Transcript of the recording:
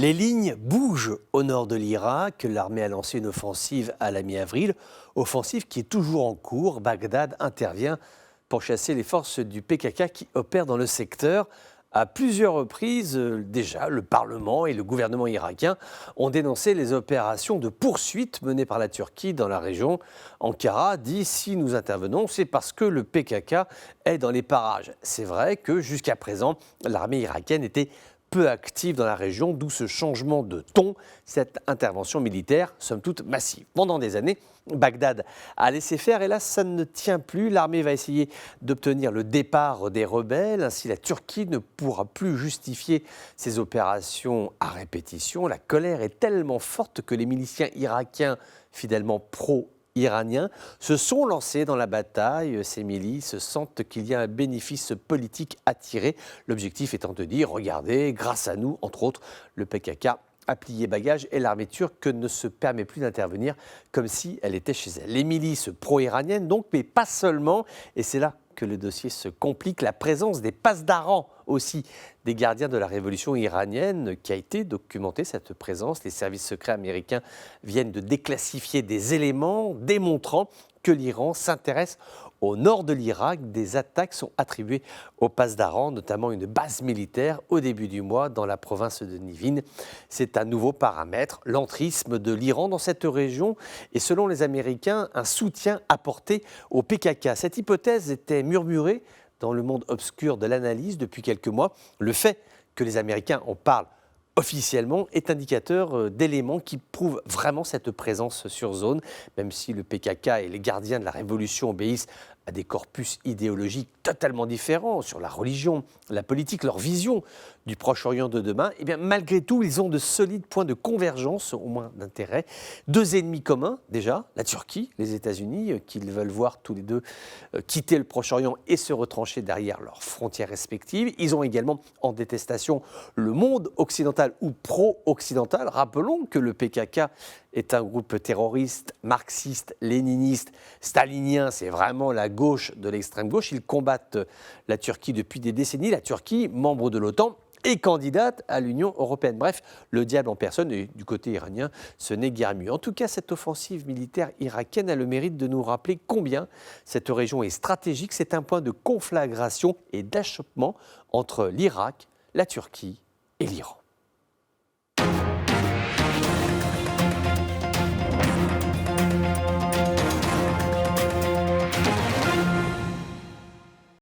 Les lignes bougent au nord de l'Irak. L'armée a lancé une offensive à la mi-avril. Offensive qui est toujours en cours. Bagdad intervient pour chasser les forces du PKK qui opèrent dans le secteur. À plusieurs reprises, déjà, le Parlement et le gouvernement irakien ont dénoncé les opérations de poursuite menées par la Turquie dans la région. Ankara dit « si nous intervenons, c'est parce que le PKK est dans les parages ». C'est vrai que jusqu'à présent, l'armée irakienne était peu active dans la région, d'où ce changement de ton, cette intervention militaire, somme toute massive. Pendant des années, Bagdad a laissé faire et là, ça ne tient plus. L'armée va essayer d'obtenir le départ des rebelles. Ainsi, la Turquie ne pourra plus justifier ses opérations à répétition. La colère est tellement forte que les miliciens irakiens, fidèlement pro-iraniens, se sont lancés dans la bataille. Ces milices sentent qu'il y a un bénéfice politique à tirer. L'objectif étant de dire, regardez, grâce à nous, entre autres, le PKK a plié bagages et l'armée turque ne se permet plus d'intervenir comme si elle était chez elle. Les milices pro-iraniennes donc, mais pas seulement, et c'est là que le dossier se complique, la présence des pasdaran aussi, des gardiens de la révolution iranienne, qui a été documentée cette présence. Les services secrets américains viennent de déclassifier des éléments démontrant que l'Iran s'intéresse au nord de l'Irak. Des attaques sont attribuées aux pasdaran, notamment une base militaire au début du mois dans la province de Nivin. C'est un nouveau paramètre, l'entrisme de l'Iran dans cette région et selon les Américains, un soutien apporté au PKK. Cette hypothèse était murmurée dans le monde obscur de l'analyse depuis quelques mois. Le fait que les Américains en parlent officiellement est indicateur d'éléments qui prouvent vraiment cette présence sur zone, même si le PKK et les gardiens de la révolution obéissent à des corpus idéologiques totalement différents sur la religion, la politique, leur vision du Proche-Orient de demain, et bien malgré tout, ils ont de solides points de convergence, au moins d'intérêt. Deux ennemis communs, déjà, la Turquie, les États-Unis, qu'ils veulent voir tous les deux quitter le Proche-Orient et se retrancher derrière leurs frontières respectives. Ils ont également en détestation le monde occidental ou pro-occidental. Rappelons que le PKK est un groupe terroriste, marxiste, léniniste, stalinien, c'est vraiment la gauche de l'extrême gauche. Ils combattent la Turquie depuis des décennies. La Turquie, membre de l'OTAN, et candidate à l'Union européenne. Bref, le diable en personne, et du côté iranien, ce n'est guère mieux. En tout cas, cette offensive militaire irakienne a le mérite de nous rappeler combien cette région est stratégique. C'est un point de conflagration et d'achoppement entre l'Irak, la Turquie et l'Iran.